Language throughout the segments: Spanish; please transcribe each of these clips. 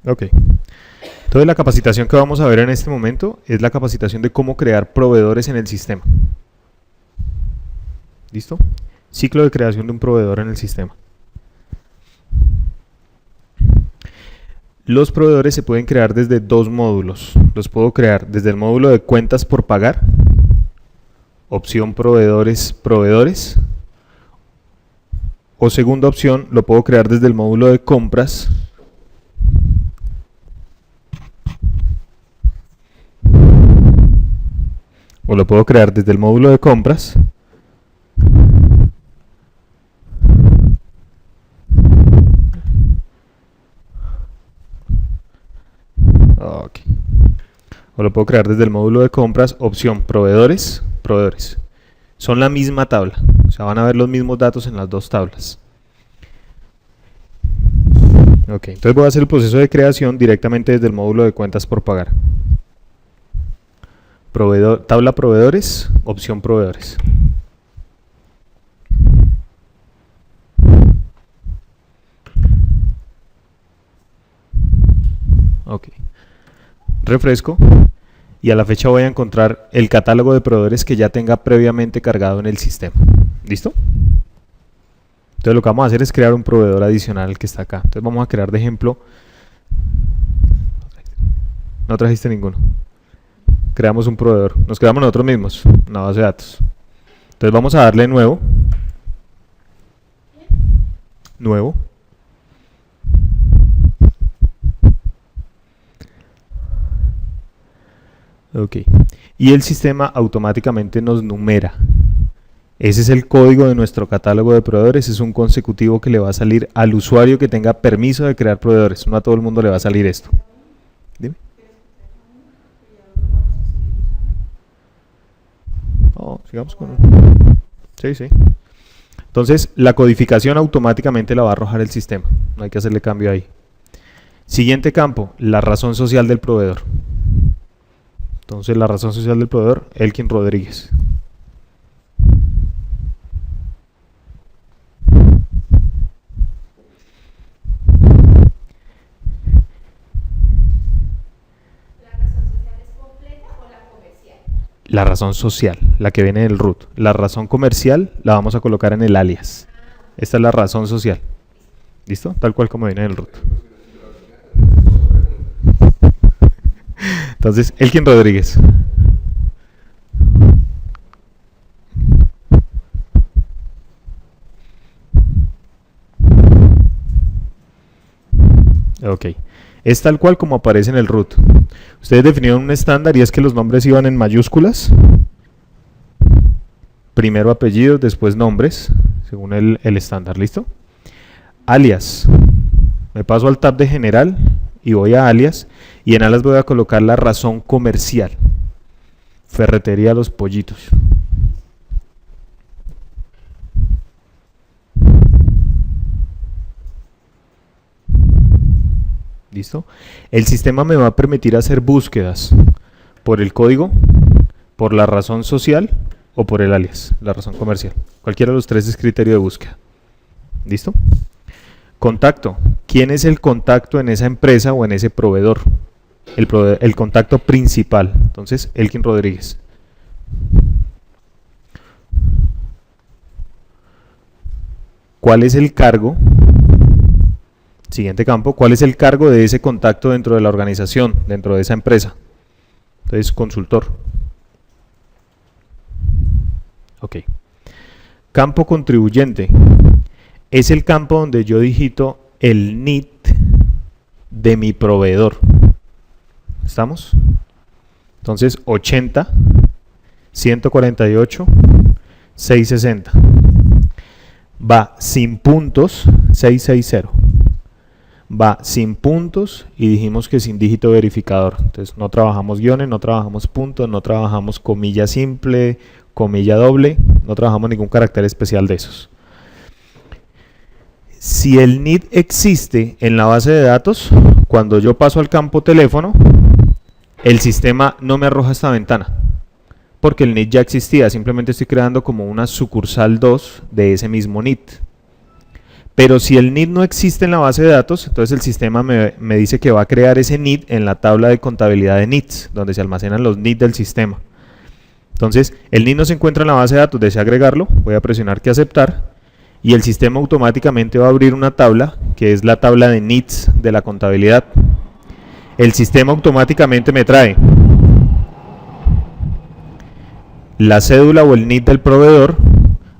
Ok. Entonces la capacitación que vamos a ver en este momento es la capacitación de cómo crear proveedores en el sistema. ¿Listo? Ciclo de creación de un proveedor en el sistema. Los proveedores se pueden crear desde dos módulos. Los puedo crear desde el módulo de cuentas por pagar, opción proveedores, proveedores. O segunda opción, lo puedo crear desde el módulo de compras, o lo puedo crear desde el módulo de compras okay. O lo puedo crear desde el módulo de compras, opción proveedores, proveedores. Son la misma tabla, o sea, van a ver los mismos datos en las dos tablas. Ok, entonces voy a hacer el proceso de creación directamente desde el módulo de cuentas por pagar. Tabla proveedores, opción proveedores. Ok. Refresco y a la fecha voy a encontrar el catálogo de proveedores que ya tenga previamente cargado en el sistema. ¿Listo? Entonces lo que vamos a hacer es crear un proveedor adicional que está acá. Entonces vamos a crear de ejemplo. No trajiste ninguno. Creamos un proveedor. Nos creamos nosotros mismos, una base de datos. Entonces vamos a darle nuevo. Nuevo. Ok. Y el sistema automáticamente nos numera. Ese es el código de nuestro catálogo de proveedores. Es un consecutivo que le va a salir al usuario que tenga permiso de crear proveedores. No a todo el mundo le va a salir esto. Dime. Oh, sigamos con... Sí, sí. Entonces, la codificación automáticamente la va a arrojar el sistema. No hay que hacerle cambio ahí. Siguiente campo, la razón social del proveedor. Entonces, la razón social del proveedor, Elkin Rodríguez. La razón social, la que viene del root. La razón comercial la vamos a colocar en el alias. Esta es la razón social. ¿Listo? Tal cual como viene del root. Entonces, Elkin Rodríguez. Ok. Es tal cual como aparece en el root. Ustedes definieron un estándar y es que los nombres iban en mayúsculas. Primero apellidos, después nombres, según el estándar. ¿Listo? Alias. Me paso al tab de general y voy a alias. Y en alias voy a colocar la razón comercial. Ferretería Los Pollitos. ¿Listo? El sistema me va a permitir hacer búsquedas por el código, por la razón social o por el alias, la razón comercial. Cualquiera de los tres es criterio de búsqueda. ¿Listo? Contacto. ¿Quién es el contacto en esa empresa o en ese proveedor? El contacto principal. Entonces, Elkin Rodríguez. ¿Cuál es el cargo? Siguiente campo, ¿cuál es el cargo de ese contacto dentro de la organización, dentro de esa empresa? Entonces, consultor. Ok. Campo contribuyente. Es el campo donde yo digito el NIT de mi proveedor. ¿Estamos? Entonces, 80, 148, 660. Va sin puntos, 660. Va sin puntos y dijimos que sin dígito verificador. Entonces no trabajamos guiones, no trabajamos puntos, no trabajamos comilla simple, comilla doble, no trabajamos ningún carácter especial de esos. Si el NID existe en la base de datos, cuando yo paso al campo teléfono, el sistema no me arroja esta ventana, porque el NID ya existía, simplemente estoy creando como una sucursal 2 de ese mismo NID. Pero si el NID no existe en la base de datos, entonces el sistema me dice que va a crear ese NID en la tabla de contabilidad de NIDs, donde se almacenan los NID del sistema. Entonces, el NID no se encuentra en la base de datos, desea agregarlo, voy a presionar que aceptar, y el sistema automáticamente va a abrir una tabla, que es la tabla de NIDs de la contabilidad. El sistema automáticamente me trae la cédula o el NID del proveedor,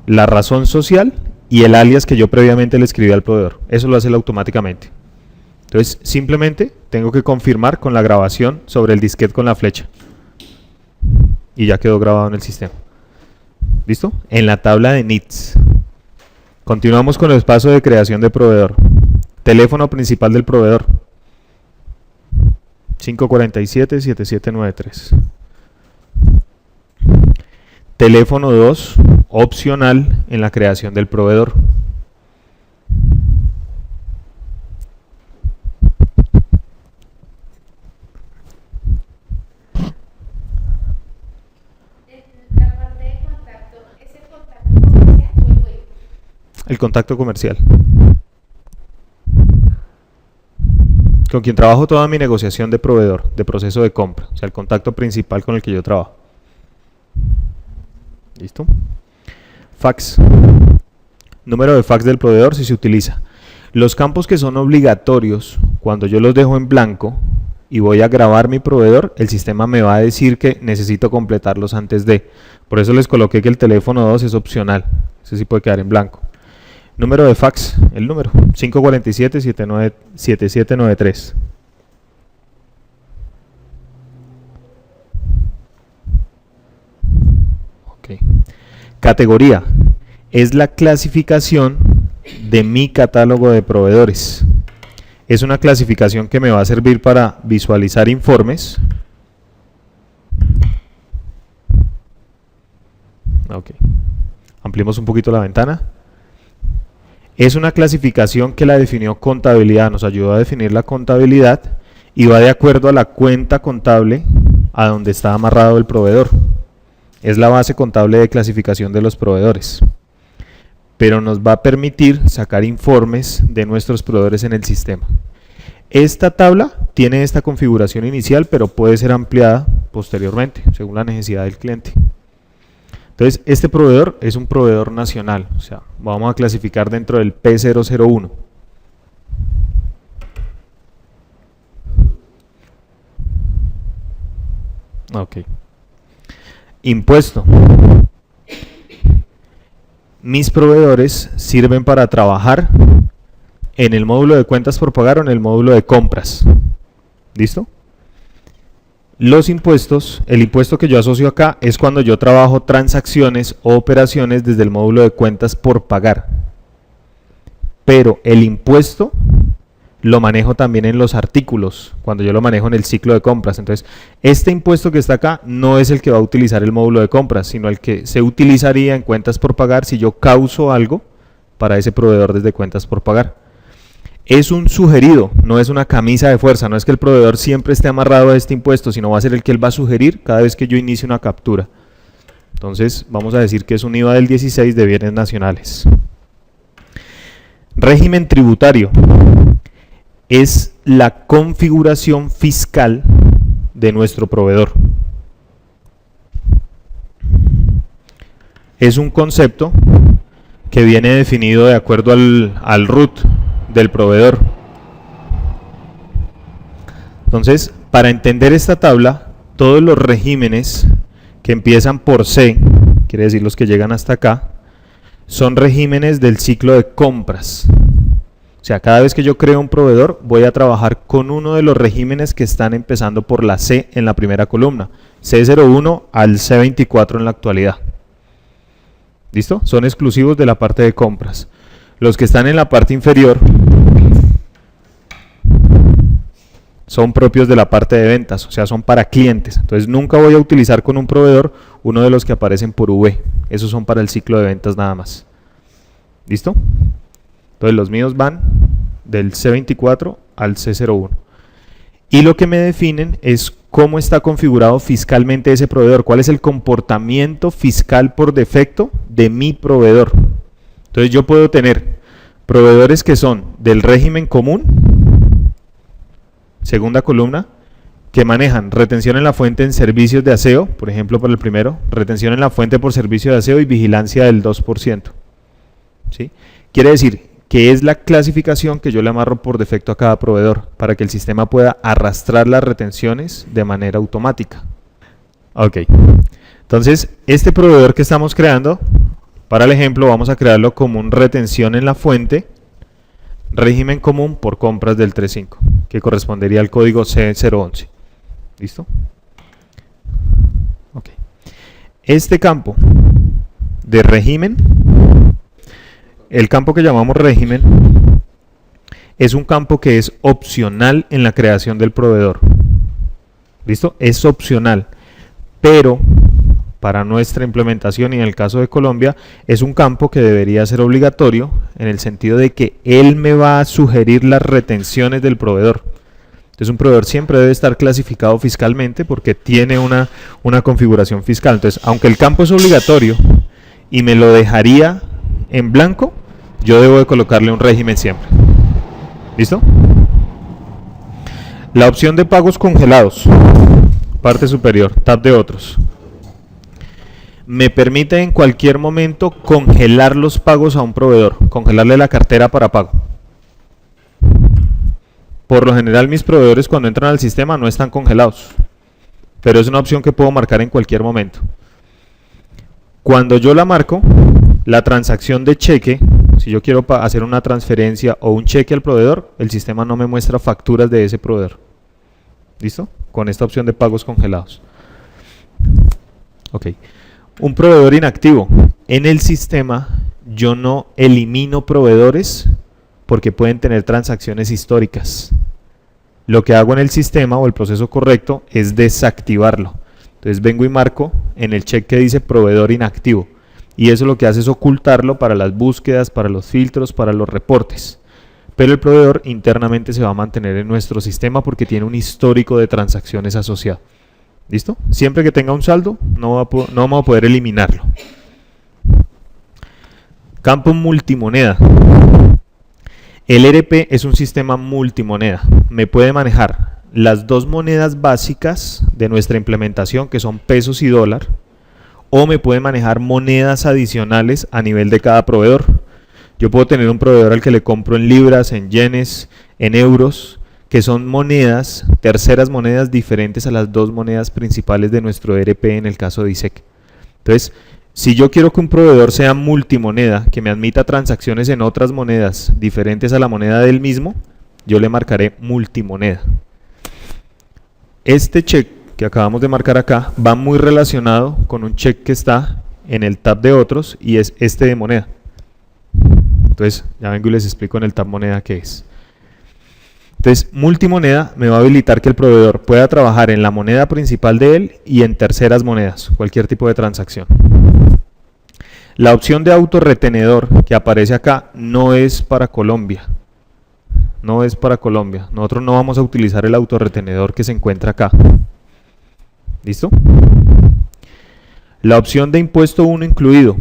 la razón social y el alias que yo previamente le escribí al proveedor. Eso lo hace él automáticamente. Entonces, simplemente tengo que confirmar con la grabación sobre el disquete con la flecha. Y ya quedó grabado en el sistema. ¿Listo? En la tabla de NIDs. Continuamos con el paso de creación de proveedor. Teléfono principal del proveedor. 547-7793. Teléfono 2, opcional en la creación del proveedor. La parte de contacto, ¿es el contacto comercial o el web? El contacto comercial. Con quien trabajo toda mi negociación de proveedor, de proceso de compra. O sea, el contacto principal con el que yo trabajo. ¿Listo? Fax. Número de fax del proveedor si se utiliza. Los campos que son obligatorios, cuando yo los dejo en blanco y voy a grabar mi proveedor, el sistema me va a decir que necesito completarlos antes de. Por eso les coloqué que el teléfono 2 es opcional. Ese sí puede quedar en blanco. Número de fax, el número 547-7793. Categoría es la clasificación de mi catálogo de proveedores. Es una clasificación que me va a servir para visualizar informes. Ok. Ampliemos un poquito la ventana. Es una clasificación que la definió contabilidad, nos ayudó a definir la contabilidad y va de acuerdo a la cuenta contable a donde está amarrado el proveedor. Es la base contable de clasificación de los proveedores, pero nos va a permitir sacar informes de nuestros proveedores en el sistema. Esta tabla tiene esta configuración inicial, pero puede ser ampliada posteriormente, según la necesidad del cliente. Entonces, este proveedor es un proveedor nacional, o sea, vamos a clasificar dentro del P001. Ok. Impuesto. Mis proveedores sirven para trabajar en el módulo de cuentas por pagar o en el módulo de compras. ¿Listo? Los impuestos, el impuesto que yo asocio acá es cuando yo trabajo transacciones o operaciones desde el módulo de cuentas por pagar. Pero el impuesto lo manejo también en los artículos, cuando yo lo manejo en el ciclo de compras. Entonces, este impuesto que está acá no es el que va a utilizar el módulo de compras, sino el que se utilizaría en cuentas por pagar si yo causo algo para ese proveedor desde cuentas por pagar. Es un sugerido, no es una camisa de fuerza, no es que el proveedor siempre esté amarrado a este impuesto, sino va a ser el que él va a sugerir cada vez que yo inicie una captura. Entonces, vamos a decir que es un IVA del 16 de bienes nacionales. Régimen tributario. Es la configuración fiscal de nuestro proveedor. Es un concepto que viene definido de acuerdo al RUT del proveedor. Entonces, para entender esta tabla, todos los regímenes que empiezan por C, quiere decir los que llegan hasta acá, son regímenes del ciclo de compras. O sea, cada vez que yo creo un proveedor, voy a trabajar con uno de los regímenes que están empezando por la C en la primera columna. C01 al C24 en la actualidad. ¿Listo? Son exclusivos de la parte de compras. Los que están en la parte inferior son propios de la parte de ventas, o sea, son para clientes. Entonces, nunca voy a utilizar con un proveedor uno de los que aparecen por V. Esos son para el ciclo de ventas nada más. ¿Listo? Entonces los míos van del C24 al C01. Y lo que me definen es cómo está configurado fiscalmente ese proveedor, cuál es el comportamiento fiscal por defecto de mi proveedor. Entonces yo puedo tener Proveedores que son del régimen común, segunda columna, que manejan retención en la fuente en servicios de aseo, por ejemplo, para el primero, retención en la fuente por servicio de aseo y vigilancia del 2%. ¿Sí? Quiere decir que es la clasificación que yo le amarro por defecto a cada proveedor para que el sistema pueda arrastrar las retenciones de manera automática. Ok, entonces este proveedor que estamos creando, para el ejemplo vamos a crearlo como un retención en la fuente, régimen común por compras del 3.5, que correspondería al código C011. ¿Listo? Ok. Este campo de régimen, el campo que llamamos régimen, es un campo que es opcional en la creación del proveedor. ¿Listo? Es opcional, pero para nuestra implementación y en el caso de Colombia es un campo que debería ser obligatorio en el sentido de que él me va a sugerir las retenciones del proveedor. Entonces un proveedor siempre debe estar clasificado fiscalmente porque tiene una configuración fiscal. Entonces, aunque el campo es obligatorio y me lo dejaría en blanco, yo debo de colocarle un régimen siempre. ¿Listo? La opción de pagos congelados, parte superior, tab de otros, me permite en cualquier momento congelar los pagos a un proveedor, congelarle la cartera para pago. Por lo general mis proveedores cuando entran al sistema no están congelados, pero es una opción que puedo marcar en cualquier momento. Cuando yo la marco, la transacción de cheque, si yo quiero hacer una transferencia o un cheque al proveedor, el sistema no me muestra facturas de ese proveedor. ¿Listo? Con esta opción de pagos congelados. Ok. Un proveedor inactivo. En el sistema yo no elimino proveedores porque pueden tener transacciones históricas. Lo que hago en el sistema o el proceso correcto es desactivarlo. Entonces vengo y marco en el check que dice proveedor inactivo. Y eso lo que hace es ocultarlo para las búsquedas, para los filtros, para los reportes. Pero el proveedor internamente se va a mantener en nuestro sistema porque tiene un histórico de transacciones asociado. ¿Listo? Siempre que tenga un saldo, no vamos a poder eliminarlo. Campo multimoneda. El ERP es un sistema multimoneda. Me puede manejar las dos monedas básicas de nuestra implementación, que son pesos y dólar, o me puede manejar monedas adicionales a nivel de cada proveedor. Yo puedo tener un proveedor al que le compro en libras, en yenes, en euros, que son monedas, terceras monedas diferentes a las dos monedas principales de nuestro ERP en el caso de ISEC. Entonces, si yo quiero que un proveedor sea multimoneda, que me admita transacciones en otras monedas diferentes a la moneda del mismo, yo le marcaré multimoneda. Este check que acabamos de marcar acá va muy relacionado con un check que está en el tab de otros y es este de moneda. Entonces, ya vengo y les explico en el tab moneda qué es. Entonces, multimoneda me va a habilitar que el proveedor pueda trabajar en la moneda principal de él y en terceras monedas, cualquier tipo de transacción. La opción de autorretenedor que aparece acá no es para Colombia. No es para Colombia. Nosotros no vamos a utilizar el autorretenedor que se encuentra acá. ¿Listo? La opción de impuesto 1 incluido.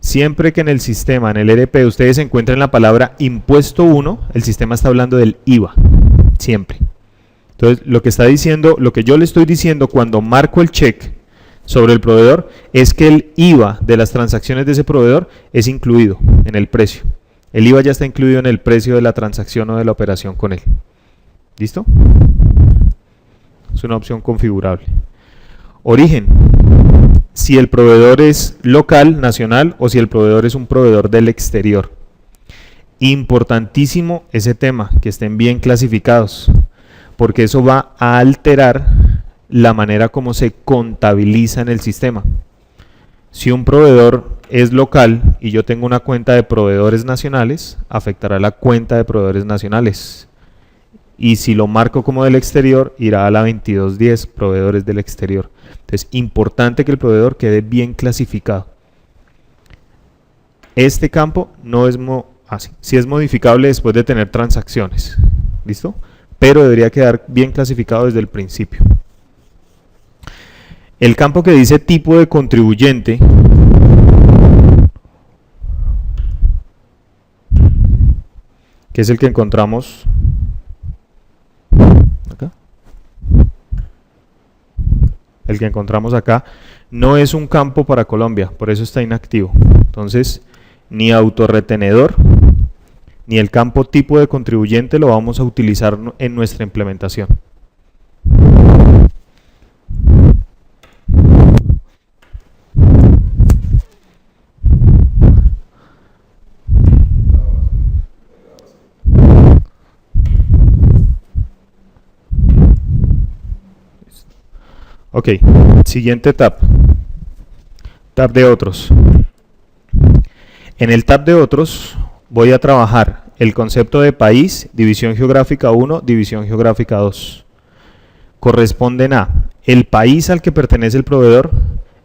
Siempre que en el sistema, en el ERP, ustedes encuentren la palabra impuesto 1, el sistema está hablando del IVA. Siempre. Entonces, lo que está diciendo, lo que yo le estoy diciendo cuando marco el check sobre el proveedor es que el IVA de las transacciones de ese proveedor es incluido en el precio. El IVA ya está incluido en el precio de la transacción o de la operación con él. ¿Listo? Es una opción configurable. Origen. Si el proveedor es local, nacional, o si el proveedor es un proveedor del exterior. Importantísimo ese tema, que estén bien clasificados, porque eso va a alterar la manera como se contabiliza en el sistema. Si un proveedor es local y yo tengo una cuenta de proveedores nacionales, afectará la cuenta de proveedores nacionales. Y si lo marco como del exterior, irá a la 2210, proveedores del exterior. Entonces, importante que el proveedor quede bien clasificado. Este campo no es sí es modificable después de tener transacciones. ¿Listo? Pero debería quedar bien clasificado desde el principio. El campo que dice tipo de contribuyente que es el que encontramos acá. El que encontramos acá no es un campo para Colombia, por eso está inactivo. Entonces, ni autorretenedor, ni el campo tipo de contribuyente lo vamos a utilizar en nuestra implementación. Ok, siguiente tab. Tab de otros. En el tab de otros voy a trabajar el concepto de país, división geográfica 1, división geográfica 2. Corresponden a el país al que pertenece el proveedor,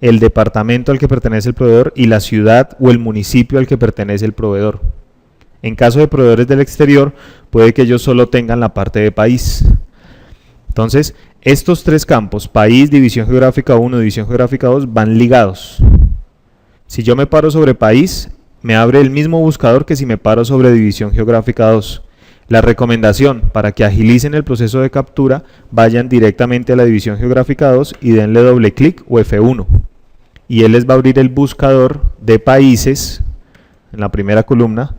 el departamento al que pertenece el proveedor y la ciudad o el municipio al que pertenece el proveedor. En caso de proveedores del exterior, puede que ellos solo tengan la parte de país. Entonces, estos tres campos, país, división geográfica 1, división geográfica 2, van ligados. Si yo me paro sobre país, me abre el mismo buscador que si me paro sobre división geográfica 2. La recomendación para que agilicen el proceso de captura, vayan directamente a la división geográfica 2 y denle doble clic o F1. Y él les va a abrir el buscador de países, en la primera columna,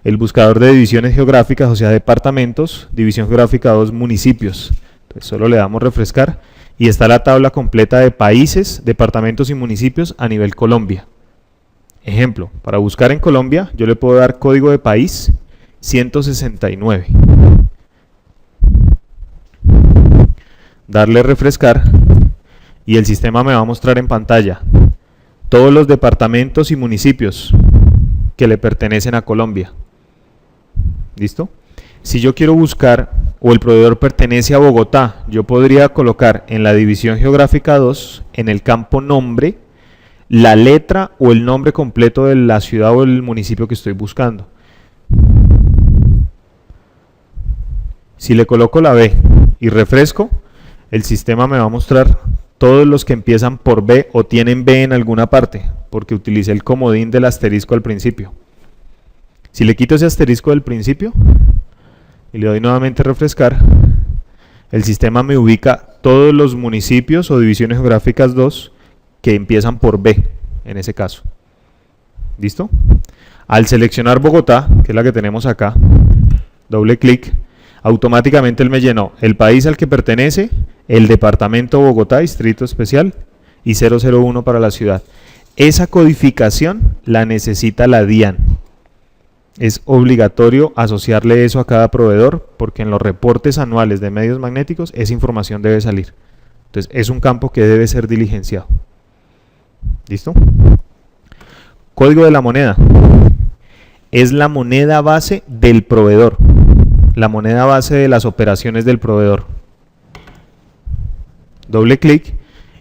el buscador de divisiones geográficas, o sea, departamentos, división geográfica 2, municipios. Entonces solo le damos refrescar y está la tabla completa de países, departamentos y municipios a nivel Colombia. Ejemplo, para buscar en Colombia, yo le puedo dar código de país 169. Darle refrescar y el sistema me va a mostrar en pantalla todos los departamentos y municipios que le pertenecen a Colombia. ¿Listo? Si yo quiero buscar o el proveedor pertenece a Bogotá, yo podría colocar en la división geográfica 2, en el campo nombre, la letra o el nombre completo de la ciudad o el municipio que estoy buscando. Si le coloco la B y refresco, el sistema me va a mostrar todos los que empiezan por B o tienen B en alguna parte, porque utilicé el comodín del asterisco al principio. Si le quito ese asterisco del principio y le doy nuevamente refrescar, el sistema me ubica todos los municipios o divisiones geográficas 2 que empiezan por B, en ese caso. ¿Listo? Al seleccionar Bogotá, que es la que tenemos acá, doble clic, automáticamente él me llenó el país al que pertenece, el departamento Bogotá, distrito especial, y 001 para la ciudad. Esa codificación la necesita la DIAN. Es obligatorio asociarle eso a cada proveedor, porque en los reportes anuales de medios magnéticos esa información debe salir. Entonces es un campo que debe ser diligenciado. ¿Listo? Código de la moneda. Es la moneda base del proveedor. La moneda base de las operaciones del proveedor. Doble clic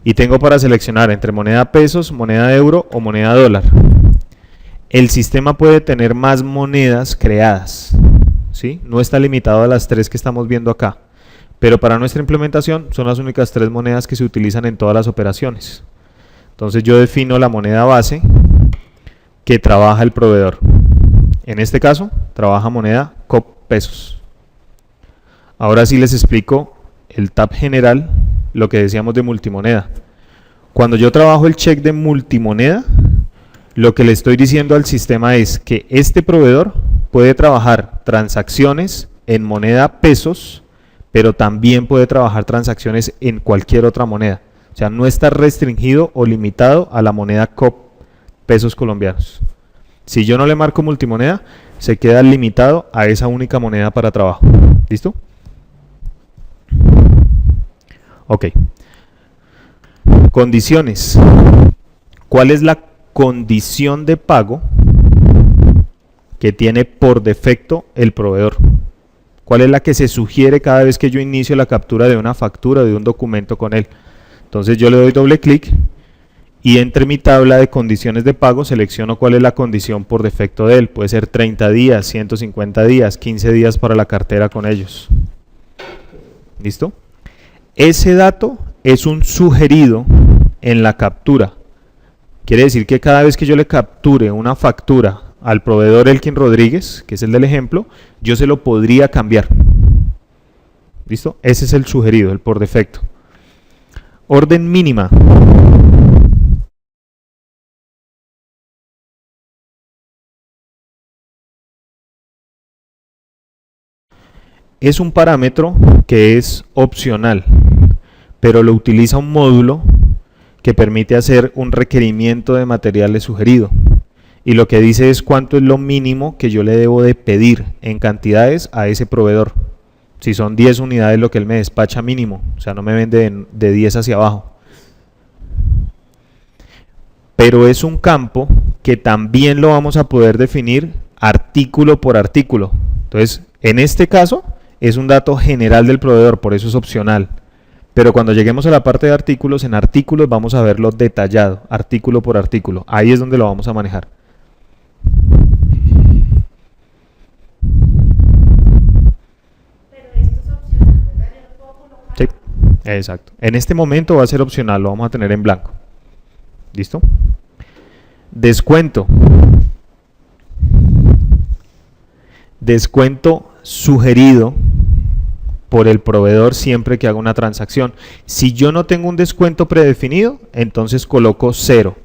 y tengo para seleccionar entre moneda pesos, moneda euro o moneda dólar. El sistema puede tener más monedas creadas, ¿sí? No está limitado a las tres que estamos viendo acá, pero para nuestra implementación son las únicas tres monedas que se utilizan en todas las operaciones. Entonces yo defino la moneda base que trabaja el proveedor. En este caso, trabaja moneda COP pesos. Ahora sí les explico el tab general, lo que decíamos de multimoneda. Cuando yo trabajo el check de multimoneda, lo que le estoy diciendo al sistema es que este proveedor puede trabajar transacciones en moneda pesos, pero también puede trabajar transacciones en cualquier otra moneda. O sea, no está restringido o limitado a la moneda COP pesos colombianos. Si yo no le marco multimoneda, se queda limitado a esa única moneda para trabajo. ¿Listo? Ok. Condiciones. ¿Cuál es la condición de pago que tiene por defecto el proveedor? ¿Cuál es la que se sugiere cada vez que yo inicio la captura de una factura, de un documento con él? Entonces yo le doy doble clic y entre mi tabla de condiciones de pago selecciono cuál es la condición por defecto de él. Puede ser 30 días, 150 días, 15 días para la cartera con ellos. ¿Listo? Ese dato es un sugerido en la captura. Quiere decir que cada vez que yo le capture una factura al proveedor Elkin Rodríguez, que es el del ejemplo, yo se lo podría cambiar. ¿Listo? Ese es el sugerido, el por defecto. Orden mínima. Es un parámetro que es opcional, pero lo utiliza un módulo que permite hacer un requerimiento de materiales sugerido. Y lo que dice es cuánto es lo mínimo que yo le debo de pedir en cantidades a ese proveedor. Si son 10 unidades lo que él me despacha mínimo, o sea, no me vende de 10 hacia abajo. Pero es un campo que también lo vamos a poder definir artículo por artículo. Entonces, en este caso, es un dato general del proveedor, por eso es opcional. Pero cuando lleguemos a la parte de artículos, en artículos vamos a verlo detallado, artículo por artículo. Ahí es donde lo vamos a manejar. Pero esto es opcional, ¿verdad? Yo no puedo colocar. Sí, exacto. En este momento va a ser opcional, lo vamos a tener en blanco. ¿Listo? Descuento. Descuento sugerido por el proveedor siempre que haga una transacción. Si yo no tengo un descuento predefinido, entonces coloco 0.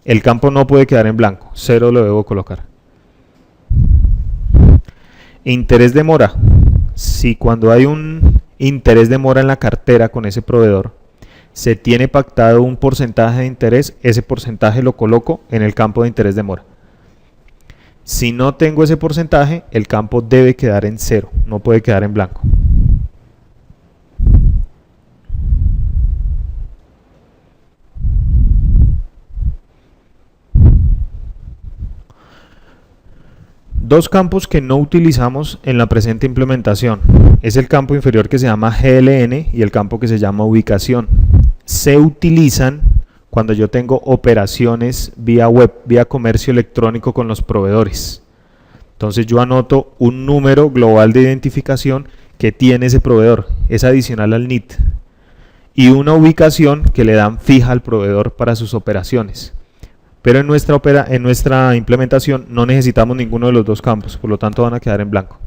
El campo no puede quedar en blanco, 0 lo debo colocar. Interés de mora. Si cuando hay un interés de mora en la cartera con ese proveedor, se tiene pactado un porcentaje de interés, ese porcentaje lo coloco en el campo de interés de mora. Si no tengo ese porcentaje, el campo debe quedar en 0, no puede quedar en blanco. Dos campos que no utilizamos en la presente implementación. Es el campo inferior que se llama GLN y el campo que se llama ubicación. Se utilizan cuando yo tengo operaciones vía web, vía comercio electrónico con los proveedores. Entonces yo anoto un número global de identificación que tiene ese proveedor, es adicional al NIT, y una ubicación que le dan fija al proveedor para sus operaciones. Pero en nuestra implementación no necesitamos ninguno de los dos campos, por lo tanto van a quedar en blanco.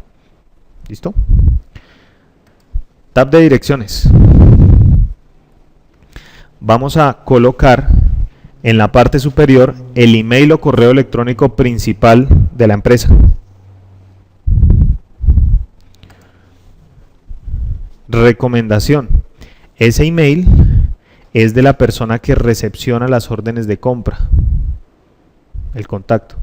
¿Listo? Tab de direcciones. Vamos a colocar en la parte superior el email o correo electrónico principal de la empresa. Recomendación. Ese email es de la persona que recepciona las órdenes de compra. El contacto.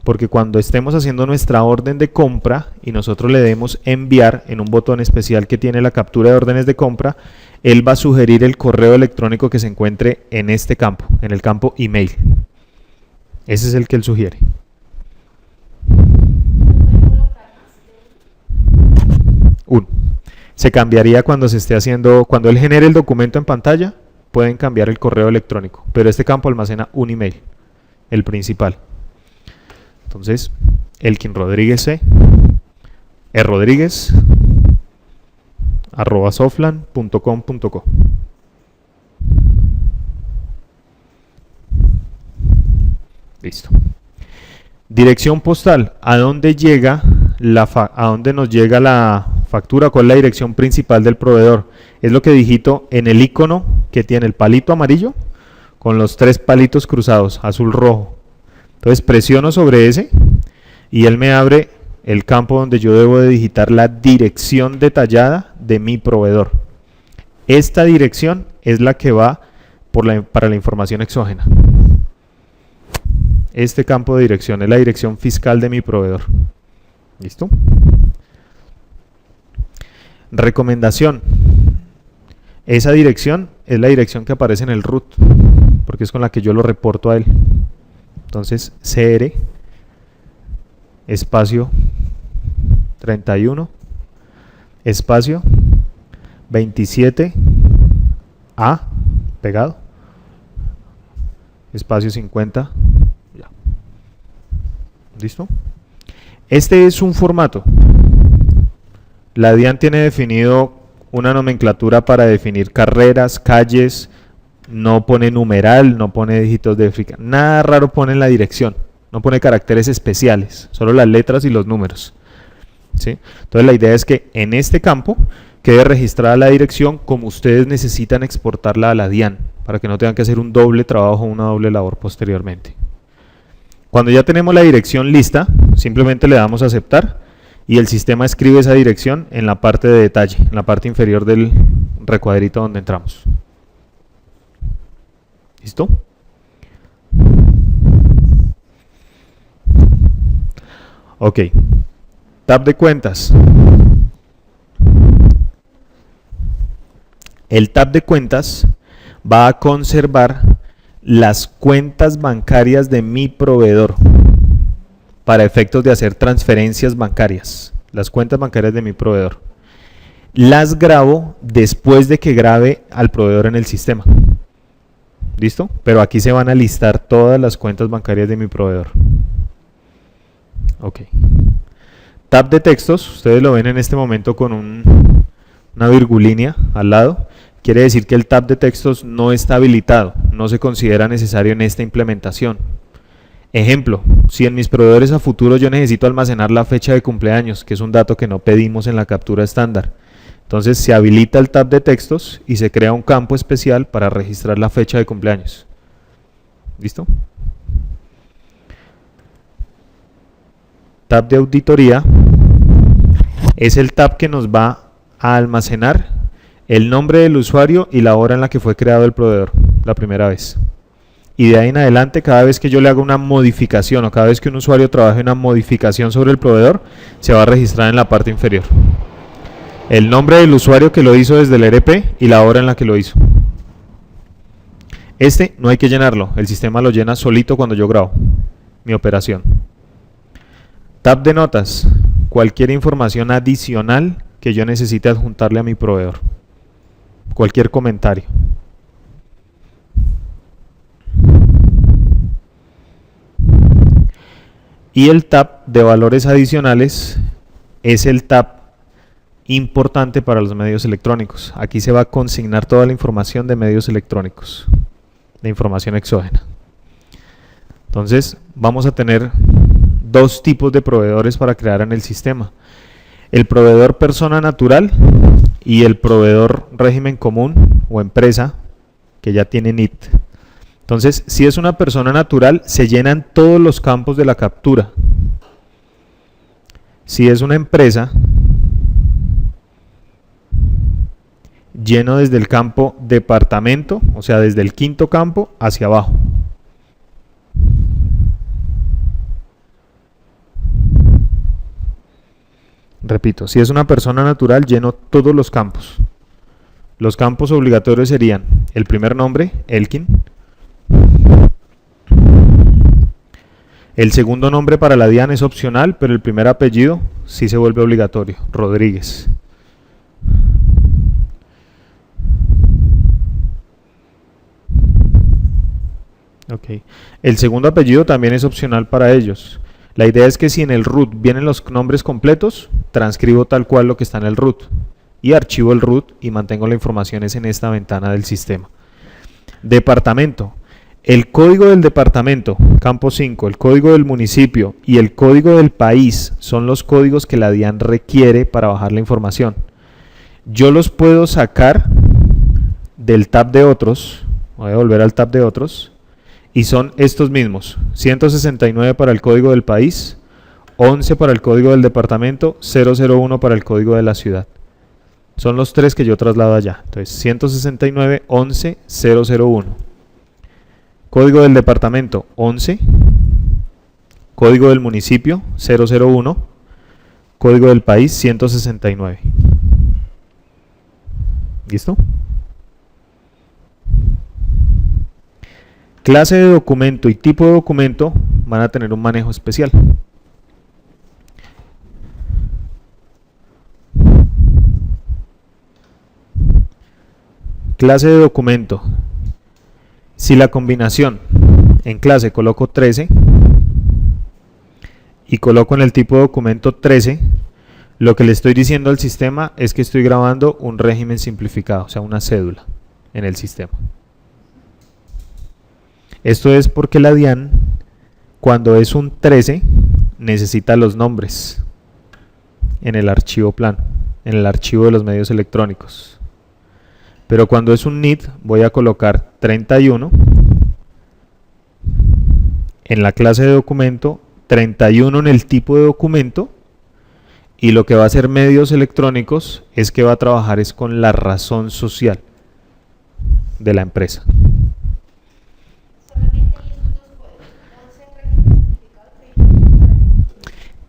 Porque cuando estemos haciendo nuestra orden de compra y nosotros le demos enviar en un botón especial que tiene la captura de órdenes de compra, él va a sugerir el correo electrónico que se encuentre en este campo, en el campo email. Ese es el que él sugiere. Se cambiaría cuando se esté haciendo, cuando él genere el documento en pantalla, pueden cambiar el correo electrónico, pero este campo almacena un email, el principal. Entonces, Elkin Rodríguez C, Rodríguez @soflan.com.co. Listo. Dirección postal, ¿a dónde llega a dónde nos llega la factura? ¿Cuál es la dirección principal del proveedor? Es lo que digito en el icono que tiene el palito amarillo con los 3 palitos cruzados, azul rojo. Entonces presiono sobre ese y él me abre el campo donde yo debo de digitar la dirección detallada de mi proveedor. Esta dirección es la que va para la información exógena. Este campo de dirección es la dirección fiscal de mi proveedor. ¿Listo? Recomendación. Esa dirección es la dirección que aparece en el root, porque es con la que yo lo reporto a él. Entonces, CR espacio 31 espacio 27 A pegado espacio 50. Ya. ¿Listo? Este es un formato. La DIAN tiene definido una nomenclatura para definir carreras, calles, no pone numeral, no pone dígitos de África, nada raro pone en la dirección, no pone caracteres especiales, solo las letras y los números. ¿Sí? Entonces la idea es que en este campo quede registrada la dirección como ustedes necesitan exportarla a la DIAN, para que no tengan que hacer un doble trabajo o una doble labor posteriormente. Cuando ya tenemos la dirección lista, simplemente le damos a aceptar y el sistema escribe esa dirección en la parte de detalle, en la parte inferior del recuadrito donde entramos. ¿Listo? Ok. Tab de cuentas. El tab de cuentas va a conservar las cuentas bancarias de mi proveedor para efectos de hacer transferencias bancarias. Las cuentas bancarias de mi proveedor. Las grabo después de que grabe al proveedor en el sistema. ¿Listo? Pero aquí se van a listar todas las cuentas bancarias de mi proveedor. Ok. Tab de textos, ustedes lo ven en este momento con una virgulínea al lado. Quiere decir que el tab de textos no está habilitado, no se considera necesario en esta implementación. Ejemplo, si en mis proveedores a futuro yo necesito almacenar la fecha de cumpleaños, que es un dato que no pedimos en la captura estándar, entonces se habilita el tab de textos y se crea un campo especial para registrar la fecha de cumpleaños. ¿Listo? Tab de auditoría es el tab que nos va a almacenar el nombre del usuario y la hora en la que fue creado el proveedor la primera vez. Y de ahí en adelante, cada vez que yo le haga una modificación o cada vez que un usuario trabaje una modificación sobre el proveedor, se va a registrar en la parte inferior el nombre del usuario que lo hizo desde el ERP y la hora en la que lo hizo. Este no hay que llenarlo, el sistema lo llena solito cuando yo grabo mi operación. Tab de notas, cualquier información adicional que yo necesite adjuntarle a mi proveedor, cualquier comentario. Y el tab de valores adicionales es el tab importante para los medios electrónicos. Aquí se va a consignar toda la información de medios electrónicos, de información exógena. Entonces vamos a tener dos tipos de proveedores para crear en el sistema. El proveedor persona natural y el proveedor régimen común o empresa que ya tiene NIT. Entonces, si es una persona natural, se llenan todos los campos de la captura. Si es una empresa, lleno desde el campo departamento, o sea, desde el quinto campo hacia abajo. Repito, si es una persona natural, lleno todos los campos. Los campos obligatorios serían el primer nombre, Elkin. El segundo nombre para la DIAN es opcional, pero el primer apellido sí se vuelve obligatorio, Rodríguez. Okay. El segundo apellido también es opcional para ellos. La idea es que si en el root vienen los nombres completos, transcribo tal cual lo que está en el root y archivo el root y mantengo la información en esta ventana del sistema. Departamento. El código del departamento, campo 5, el código del municipio y el código del país son los códigos que la DIAN requiere para bajar la información. Yo los puedo sacar del tab de otros, voy a volver al tab de otros, y son estos mismos, 169 para el código del país, 11 para el código del departamento, 001 para el código de la ciudad. Son los tres que yo traslado allá. Entonces, 169, 11, 001. Código del departamento, 11. Código del municipio, 001. Código del país, 169. ¿Listo? Clase de documento y tipo de documento van a tener un manejo especial. Clase de documento. Si la combinación en clase coloco 13 y coloco en el tipo de documento 13, lo que le estoy diciendo al sistema es que estoy grabando un régimen simplificado, o sea, una cédula en el sistema. Esto es porque la DIAN, Cuando es un 13, necesita los nombres en el archivo plano, en el archivo de los medios electrónicos. Pero cuando es un NID, voy a colocar 31 en la clase de documento, 31 en el tipo de documento, y lo que va a hacer medios electrónicos es que va a trabajar es con la razón social de la empresa. Solamente hay esos dos códigos, 11 certificado,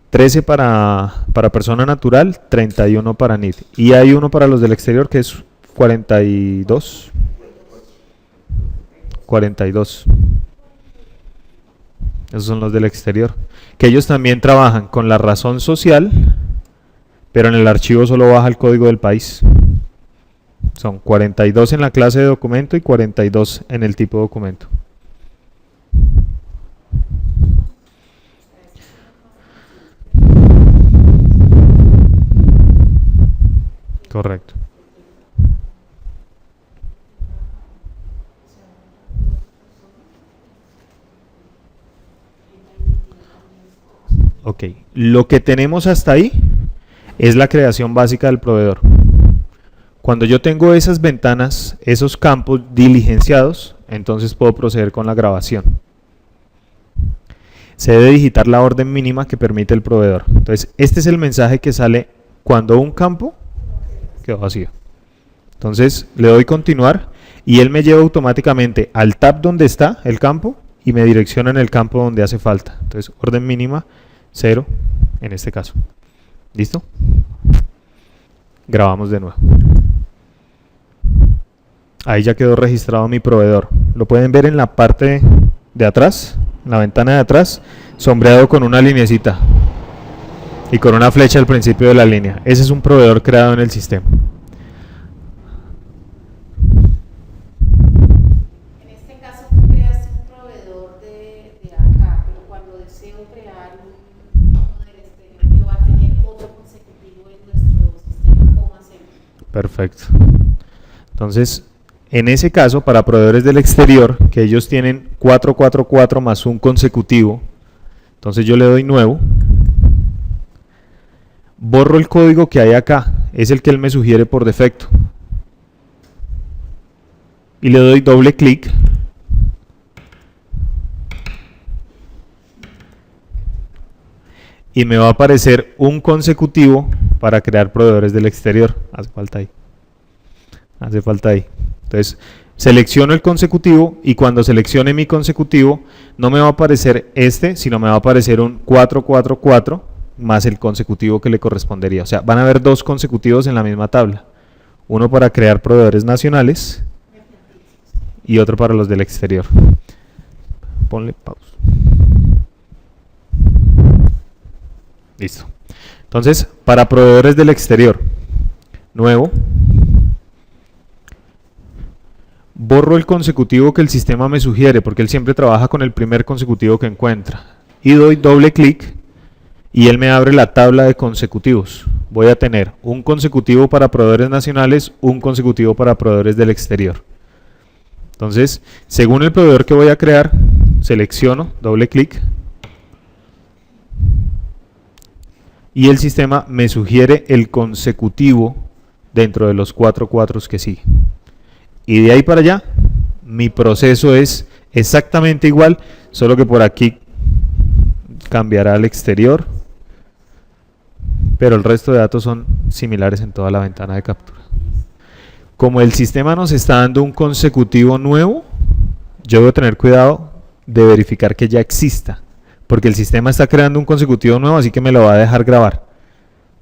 13 para persona natural, 31 para NID. Y hay uno para los del exterior que es 42. 42. Esos son los del exterior. Que ellos también trabajan con la razón social, pero en el archivo solo baja el código del país. Son 42 en la clase de documento y 42 en el tipo de documento. Correcto. Ok, lo que tenemos hasta ahí es la creación básica del proveedor. Cuando yo tengo esas ventanas, esos campos diligenciados, entonces puedo proceder con la grabación. Se debe digitar la orden mínima que permite el proveedor. Entonces, este es el mensaje que sale cuando un campo quedó vacío. Entonces, le doy continuar y él me lleva automáticamente al tab donde está el campo y me direcciona en el campo donde hace falta. Entonces, orden mínima 0 en este caso. ¿Listo? Grabamos de nuevo. Ahí ya quedó registrado mi proveedor. Lo pueden ver en la parte de atrás, en la ventana de atrás, sombreado con una linecita y con una flecha al principio de la línea. Ese es un proveedor creado en el sistema. En este caso tú creaste un proveedor de acá, pero cuando deseo crear uno del exterior que va a tener otro consecutivo en nuestro sistema, ¿cómo hacemos? Perfecto. Entonces, en ese caso, para proveedores del exterior, que ellos tienen 444 más un consecutivo, entonces yo le doy nuevo, borro el código que hay acá, es el que él me sugiere por defecto, y le doy doble clic, y me va a aparecer un consecutivo para crear proveedores del exterior. Hace falta ahí. Hace falta ahí. Entonces, selecciono el consecutivo y cuando seleccione mi consecutivo, no me va a aparecer este, sino me va a aparecer un 444 más el consecutivo que le correspondería. O sea, van a haber dos consecutivos en la misma tabla. Uno para crear proveedores nacionales y otro para los del exterior. Ponle pausa. Listo. Entonces, para proveedores del exterior, nuevo, borro el consecutivo que el sistema me sugiere, porque él siempre trabaja con el primer consecutivo que encuentra. Y doy doble clic y él me abre la tabla de consecutivos. Voy a tener un consecutivo para proveedores nacionales, un consecutivo para proveedores del exterior. Entonces, según el proveedor que voy a crear, selecciono, doble clic, y el sistema me sugiere el consecutivo dentro de los 4 cuatros que sigue. Y de ahí para allá, mi proceso es exactamente igual, solo que por aquí cambiará al exterior, pero el resto de datos son similares en toda la ventana de captura. Como el sistema nos está dando un consecutivo nuevo, yo debo tener cuidado de verificar que ya exista, porque el sistema está creando un consecutivo nuevo, así que me lo va a dejar grabar.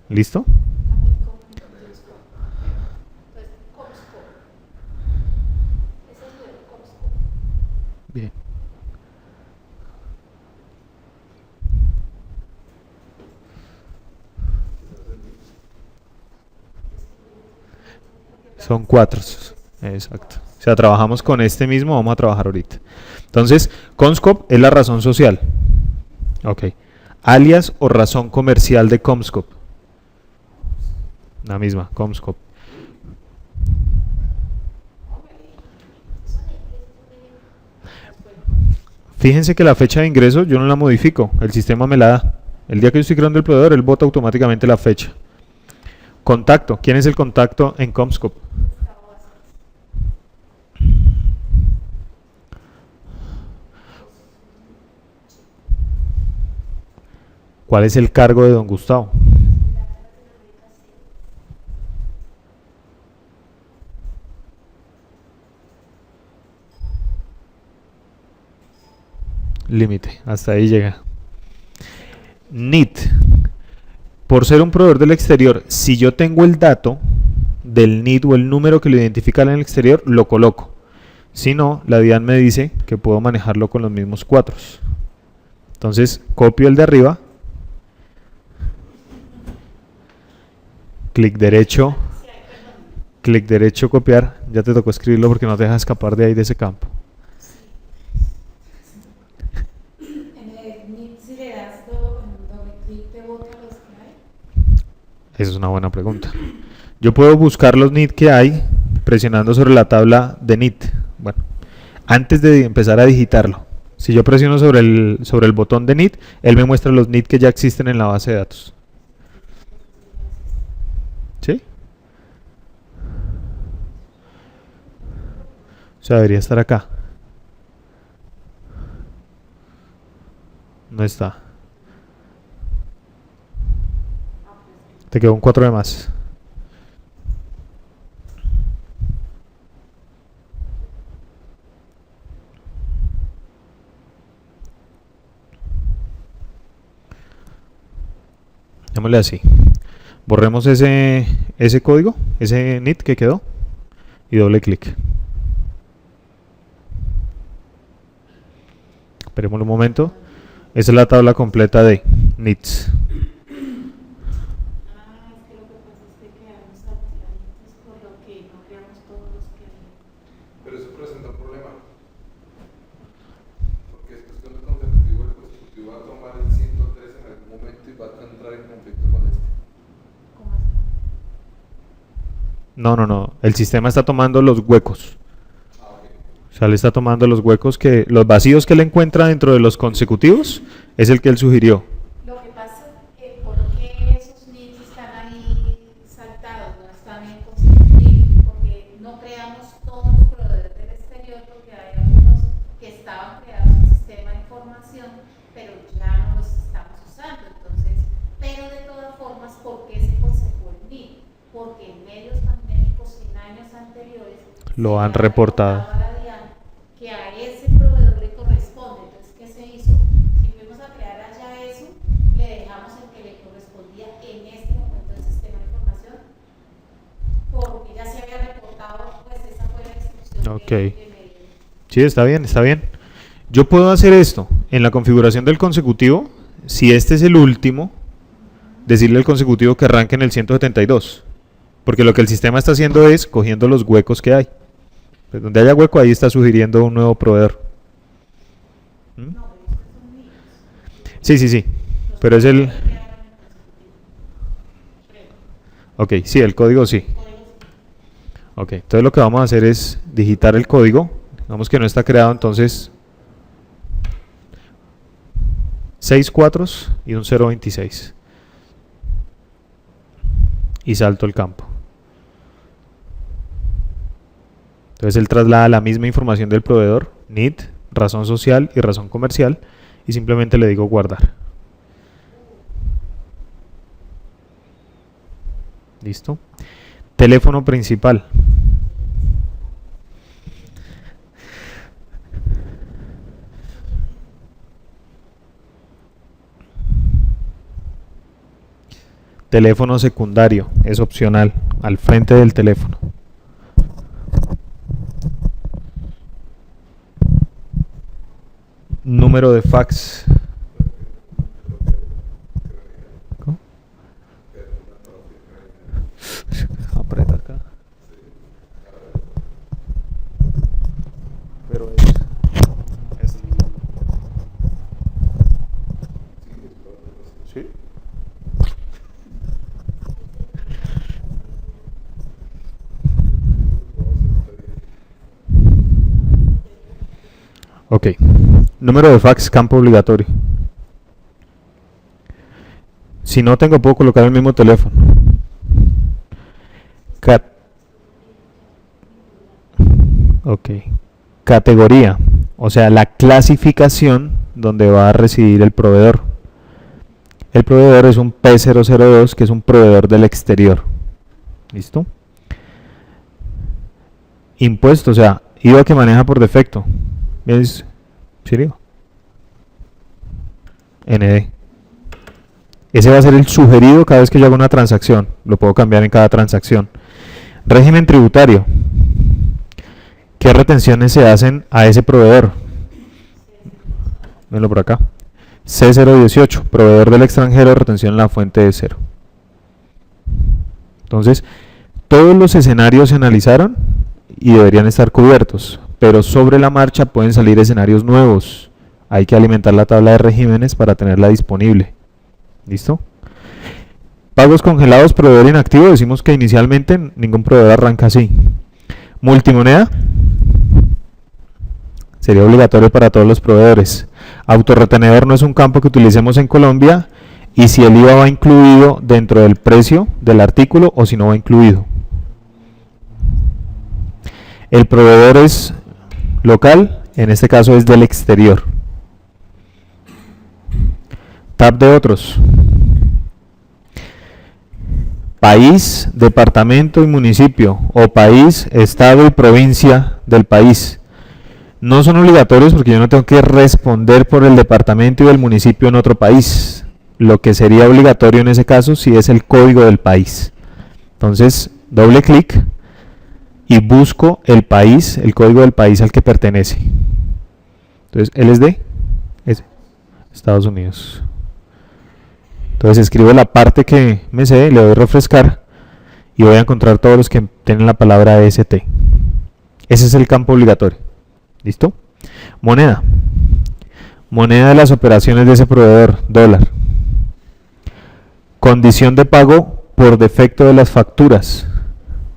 ¿Listo? Bien. Son 4. Exacto. O sea, trabajamos con este mismo, vamos a trabajar ahorita. Entonces, Comscope es la razón social. Ok. Alias o razón comercial de Comscope. La misma, Comscope. Fíjense que la fecha de ingreso yo no la modifico, el sistema me la da. El día que yo estoy creando el proveedor, él bota automáticamente la fecha. Contacto, ¿quién es el contacto en Comscope? ¿Cuál es el cargo de don Gustavo? Límite, hasta ahí llega. NIT. Por ser un proveedor del exterior, si yo tengo el dato del NIT o el número que lo identifica en el exterior, lo coloco. Si no, la DIAN me dice que puedo manejarlo con los mismos 4. Entonces, copio el de arriba. Clic derecho, copiar. Ya te tocó escribirlo porque no te deja escapar de ahí, de ese campo. En el NIT, si le das doble clic, ¿te bota los que hay? Esa es una buena pregunta. Yo puedo buscar los NIT que hay presionando sobre la tabla de NIT. Bueno, antes de empezar a digitarlo, si yo presiono sobre el botón de NIT, él me muestra los NIT que ya existen en la base de datos. ¿Sí? O sea, debería estar acá. No está. Te quedó un 4 de más. Démosle así. Borremos ese código, ese NIT que quedó, y doble clic. Esperemos un momento. Esa es la tabla completa de NITs. Es que lo que pasa es que quedamos saltaditos por lo que no creamos todos los que hay. Pero eso presenta un problema. Porque es cuestión de consecutivo, el consecutivo va a tomar el 103 en algún momento y va a entrar en conflicto con este. ¿Cómo así? No. El sistema está tomando los huecos. Ok. O sea, le está tomando los huecos los vacíos que él encuentra dentro de los consecutivos, es el que él sugirió. Lo que pasa es ¿por qué esos NITs están ahí saltados? No están bien constituidos, porque no creamos todos los proveedores del exterior, porque hay algunos que estaban creados en sistema de información, pero ya no los estamos usando. Entonces, pero de todas formas, ¿por qué se conservó el NIT? Porque en medios magnéticos en años anteriores Lo se han le ha reportado. a la DIAN que a ese proveedor le corresponde. Entonces, ¿qué se hizo? Si fuimos a crear allá eso, le dejamos el que le correspondía en este momento del sistema de información, porque ya se había reportado, pues esa fue la instrucción Ok. que me dio. Sí, está bien, está bien. Yo puedo hacer esto en la configuración del consecutivo. Si este es el último, decirle al consecutivo que arranque en el 172. Porque lo que el sistema está haciendo es cogiendo los huecos que hay. Pues donde haya hueco, ahí está sugiriendo un nuevo proveedor. ¿Mm? No, pero estos son míos. Sí. Pero es el... Los que quedaron en el consecutivo. Creo. Ok, sí, el código sí. Códigos. Ok, entonces lo que vamos a hacer es digitar el código. Digamos que no está creado, entonces 6 cuatros y un 026. Y salto el campo. Entonces él traslada la misma información del proveedor, NIT, razón social y razón comercial, y simplemente le digo guardar. ¿Listo? Teléfono principal. Teléfono secundario, es opcional, al frente del teléfono. Número de fax. ¿Cómo? Aprieta acá. Pero es este. ¿Sí? Ok. Número de fax, campo obligatorio. Si no tengo, puedo colocar el mismo teléfono. Ok. Categoría, o sea, la clasificación donde va a residir el proveedor. El proveedor es un P002, que es un proveedor del exterior. ¿Listo? Impuesto, o sea, IVA que maneja por defecto. ¿Ves? ¿Serio? ND. Ese va a ser el sugerido cada vez que yo haga una transacción. Lo puedo cambiar en cada transacción. Régimen tributario. ¿Qué retenciones se hacen a ese proveedor? Venlo por acá. C018, proveedor del extranjero, retención en la fuente de cero. Entonces, todos los escenarios se analizaron y deberían estar cubiertos, pero sobre la marcha pueden salir escenarios nuevos. Hay que alimentar la tabla de regímenes para tenerla disponible. ¿Listo? Pagos congelados, proveedor inactivo. Decimos que inicialmente ningún proveedor arranca así. Multimoneda. Sería obligatorio para todos los proveedores. Autorretenedor no es un campo que utilicemos en Colombia, y si el IVA va incluido dentro del precio del artículo o si no va incluido. El proveedor es local, en este caso es del exterior. Tab de otros. País, departamento y municipio, o país, estado y provincia del país. No son obligatorios porque yo no tengo que responder por el departamento y el municipio en otro país. Lo que sería obligatorio en ese caso sí es el código del país. Entonces, doble clic y busco el país, el código del país al que pertenece. Entonces, ¿él es de? Es Estados Unidos. Entonces escribo la parte que me sé, le doy refrescar y voy a encontrar todos los que tienen la palabra EST. Ese es el campo obligatorio. ¿Listo? Moneda. Moneda de las operaciones de ese proveedor, dólar. Condición de pago por defecto de las facturas.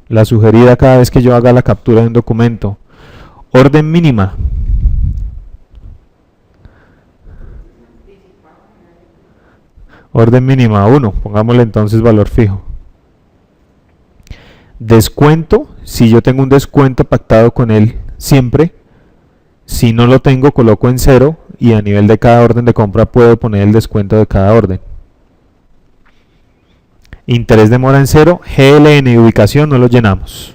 La sugerida cada vez que yo haga la captura de un documento. Orden mínima. Orden mínima 1, pongámosle entonces valor fijo. Descuento, si yo tengo un descuento pactado con él siempre. Si no lo tengo, coloco en 0 y a nivel de cada orden de compra puedo poner el descuento de cada orden. Interés de mora en 0, GLN y ubicación no lo llenamos.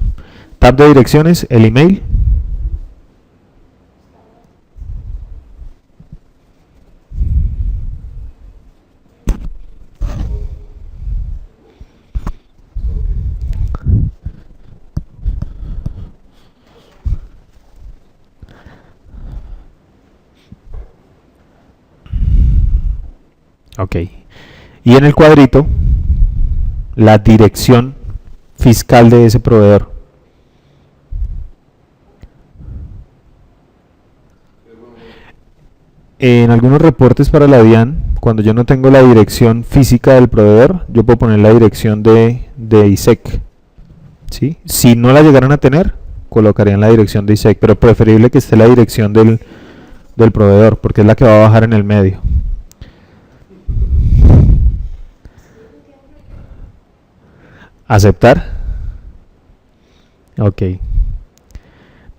Tab de direcciones, el email. Ok. Y en el cuadrito, la dirección fiscal de ese proveedor. En algunos reportes para la DIAN, cuando yo no tengo la dirección física del proveedor, yo puedo poner la dirección de ISEC. ¿Sí? Si no la llegaran a tener, colocarían la dirección de ISEC, pero preferible que esté la dirección del proveedor, porque es la que va a bajar en el medio. Aceptar. Ok.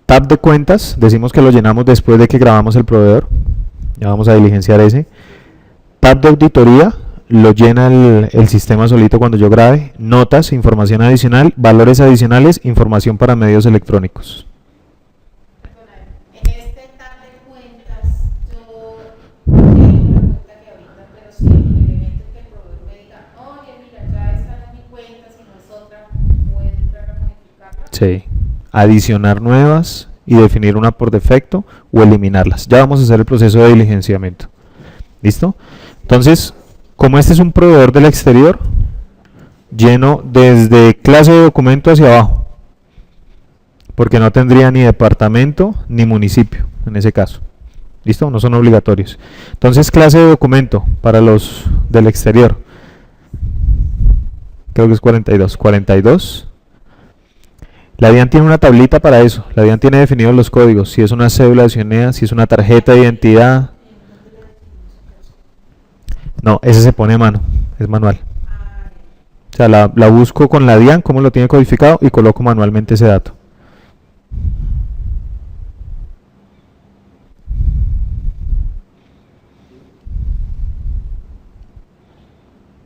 Tab de cuentas, decimos que lo llenamos después de que grabamos el proveedor. Ya vamos a diligenciar ese. Tab de auditoría, lo llena el sistema solito cuando yo grabe. Notas, información adicional, valores adicionales, información para medios electrónicos. En este tab de cuentas, yo tengo una cuenta que ahorita, pero si el elemento que el proveedor me diga, oye, mira, ya está en mi cuenta, si no es otra, ¿puedo entrar a modificarla? Sí. Adicionar nuevas y definir una por defecto o eliminarlas. Ya vamos a hacer el proceso de diligenciamiento. ¿Listo? Entonces, como este es un proveedor del exterior, lleno desde clase de documento hacia abajo, porque no tendría ni departamento ni municipio en ese caso. ¿Listo? No son obligatorios. Entonces, clase de documento para los del exterior. Creo que es 42. 42. La DIAN tiene una tablita para eso. La DIAN tiene definidos los códigos. Si es una cédula de ciudadanía, si es una tarjeta de identidad. No, ese se pone a mano. Es manual. O sea, la busco con la DIAN, cómo lo tiene codificado, y coloco manualmente ese dato.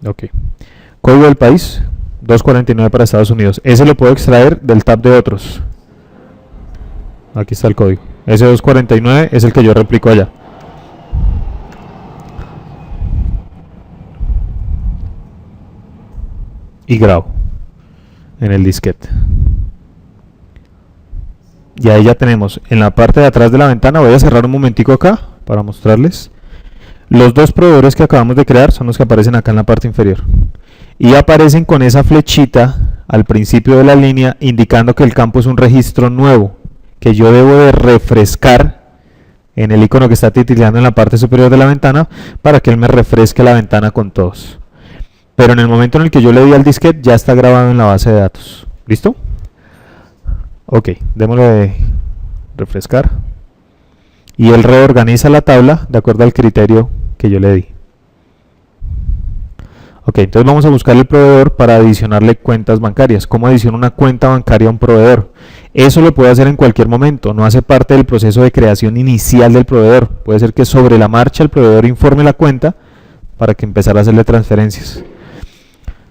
Ok. Código del país, 249 para Estados Unidos. Ese lo puedo extraer del tab de otros. Aquí está el código. Ese 249 es el que yo replico allá. Y grabo en el disquete. Y ahí ya tenemos en la parte de atrás de la ventana. Voy a cerrar un momentico acá para mostrarles. Los dos proveedores que acabamos de crear son los que aparecen acá en la parte inferior. Y aparecen con esa flechita al principio de la línea indicando que el campo es un registro nuevo que yo debo de refrescar en el icono que está titulando en la parte superior de la ventana para que él me refresque la ventana con todos. Pero en el momento en el que yo le di al disquete ya está grabado en la base de datos. ¿Listo? Ok, démosle de refrescar. Y él reorganiza la tabla de acuerdo al criterio que yo le di. Ok, entonces vamos a buscar el proveedor para adicionarle cuentas bancarias. ¿Cómo adiciono una cuenta bancaria a un proveedor? Eso lo puedo hacer en cualquier momento, no hace parte del proceso de creación inicial del proveedor. Puede ser que sobre la marcha el proveedor informe la cuenta para que empezara a hacerle transferencias.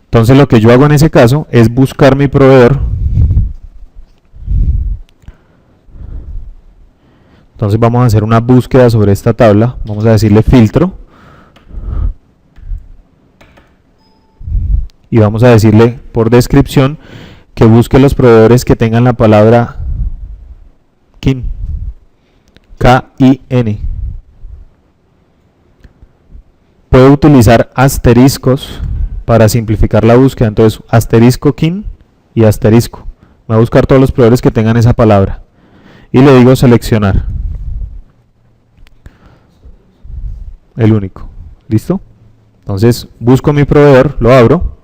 Entonces lo que yo hago en ese caso es buscar mi proveedor. Entonces vamos a hacer una búsqueda sobre esta tabla. Vamos a decirle filtro. Y vamos a decirle por descripción que busque los proveedores que tengan la palabra KIN. K-I-N. Puedo utilizar asteriscos para simplificar la búsqueda. Entonces asterisco KIN y asterisco. Me va a buscar todos los proveedores que tengan esa palabra. Y le digo seleccionar. El único. ¿Listo? Entonces busco mi proveedor, lo abro.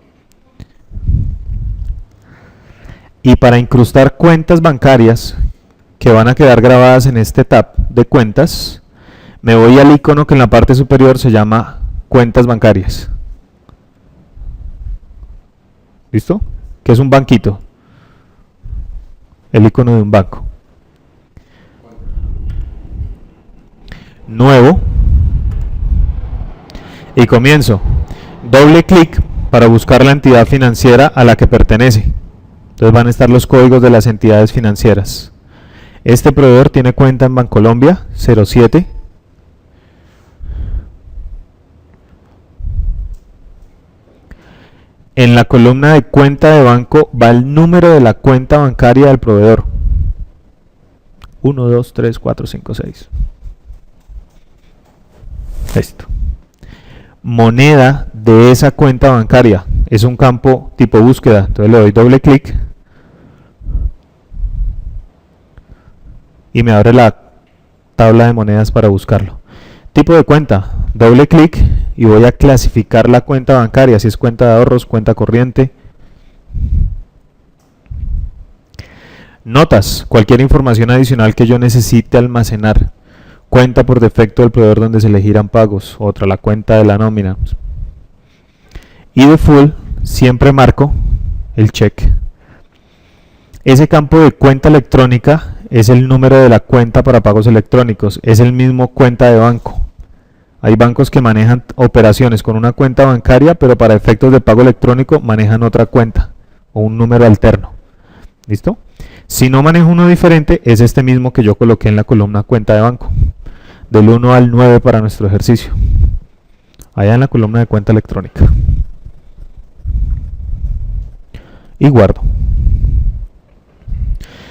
Y para incrustar cuentas bancarias que van a quedar grabadas en este tab de cuentas, me voy al icono que en la parte superior se llama cuentas bancarias. ¿Listo? Que es un banquito. El icono de un banco. Nuevo. Y comienzo. Doble clic para buscar la entidad financiera a la que pertenece. Entonces van a estar los códigos de las entidades financieras. Este proveedor tiene cuenta en Bancolombia 07. En la columna de cuenta de banco va el número de la cuenta bancaria del proveedor. 1, 2, 3, 4, 5, 6. Listo. Moneda de esa cuenta bancaria. Es un campo tipo búsqueda. Entonces le doy doble clic. Y me abre la tabla de monedas para buscarlo. Tipo de cuenta. Doble clic y voy a clasificar la cuenta bancaria. Si es cuenta de ahorros, cuenta corriente. Notas. Cualquier información adicional que yo necesite almacenar. Cuenta por defecto del proveedor donde se le giran pagos. Otra, la cuenta de la nómina. Y de full, siempre marco el check. Ese campo de cuenta electrónica es el número de la cuenta para pagos electrónicos. Es el mismo cuenta de banco. Hay bancos que manejan operaciones con una cuenta bancaria, pero para efectos de pago electrónico manejan otra cuenta o un número alterno. ¿Listo? Si no manejo uno diferente, es este mismo que yo coloqué en la columna cuenta de banco. Del 1 al 9 para nuestro ejercicio. Allá en la columna de cuenta electrónica. Y guardo.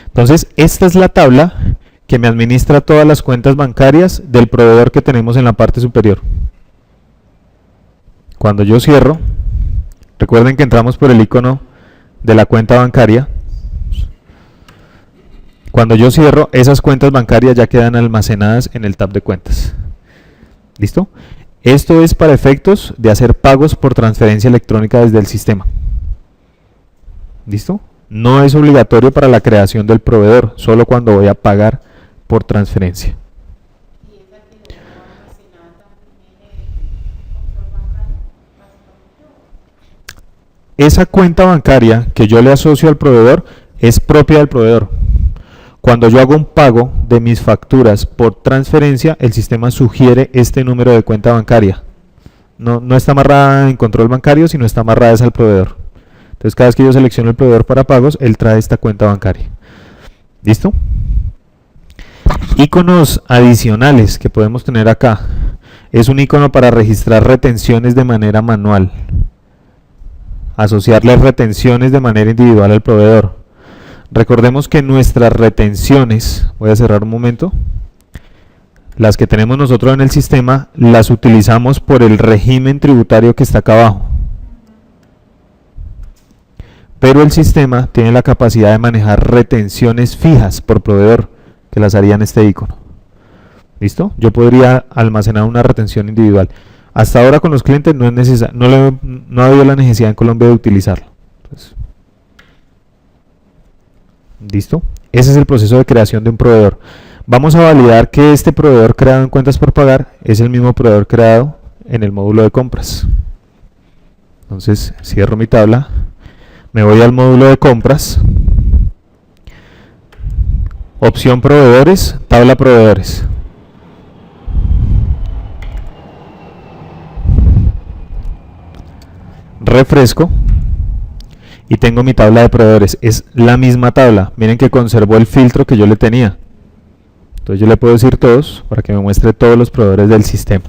Entonces, esta es la tabla que me administra todas las cuentas bancarias del proveedor que tenemos en la parte superior. Cuando yo cierro, recuerden que entramos por el icono de la cuenta bancaria. Cuando yo cierro, esas cuentas bancarias ya quedan almacenadas en el tab de cuentas. ¿Listo? Esto es para efectos de hacer pagos por transferencia electrónica desde el sistema. ¿Listo? No es obligatorio para la creación del proveedor, solo cuando voy a pagar por transferencia. Y esa que no almacenada también en el control bancario, básicamente. Esa cuenta bancaria que yo le asocio al proveedor es propia del proveedor. Cuando yo hago un pago de mis facturas por transferencia, el sistema sugiere este número de cuenta bancaria. No está amarrada en control bancario, sino está amarrada es al proveedor. Entonces cada vez que yo selecciono el proveedor para pagos, él trae esta cuenta bancaria. ¿Listo? Iconos adicionales que podemos tener acá. Es un icono para registrar retenciones de manera manual. Asociarle retenciones de manera individual al proveedor. Recordemos que nuestras retenciones, voy a cerrar un momento, las que tenemos nosotros en el sistema, las utilizamos por el régimen tributario que está acá abajo. Pero el sistema tiene la capacidad de manejar retenciones fijas por proveedor, que las haría en este icono. ¿Listo? Yo podría almacenar una retención individual. Hasta ahora con los clientes no es necesario, no ha habido la necesidad en Colombia de utilizarlo. Entonces, ¿listo? Ese es el proceso de creación de un proveedor. Vamos a validar que este proveedor creado en cuentas por pagar es el mismo proveedor creado en el módulo de compras. Entonces cierro mi tabla, me voy al módulo de compras, opción proveedores, tabla proveedores. Refresco y tengo mi tabla de proveedores. Es la misma tabla. Miren que conservó el filtro que yo le tenía. Entonces yo le puedo decir todos para que me muestre todos los proveedores del sistema.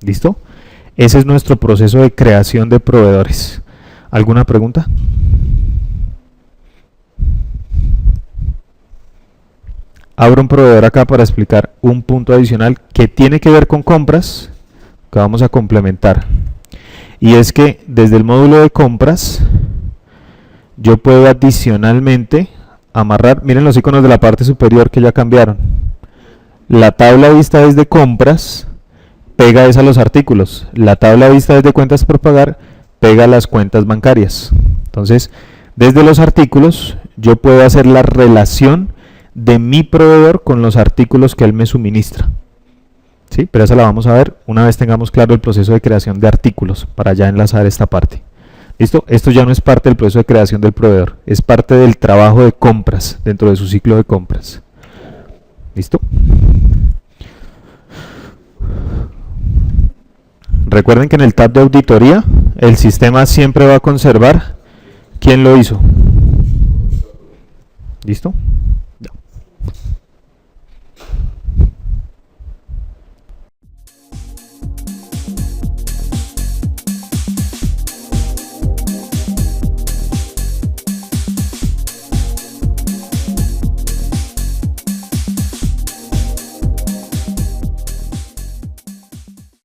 ¿Listo? Ese es nuestro proceso de creación de proveedores. ¿Alguna pregunta? Abro un proveedor acá para explicar un punto adicional que tiene que ver con compras, que vamos a complementar. Y es que desde el módulo de compras yo puedo adicionalmente amarrar, miren los iconos de la parte superior que ya cambiaron. La tabla vista desde compras pega a los artículos. La tabla vista desde cuentas por pagar pega a las cuentas bancarias. Entonces, desde los artículos yo puedo hacer la relación de mi proveedor con los artículos que él me suministra. ¿Sí? Pero esa la vamos a ver una vez tengamos claro el proceso de creación de artículos, para ya enlazar esta parte. ¿Listo? Esto ya no es parte del proceso de creación del proveedor, es parte del trabajo de compras, dentro de su ciclo de compras. ¿Listo? Recuerden que en el tab de auditoría, el sistema siempre va a conservar quién lo hizo. ¿Listo?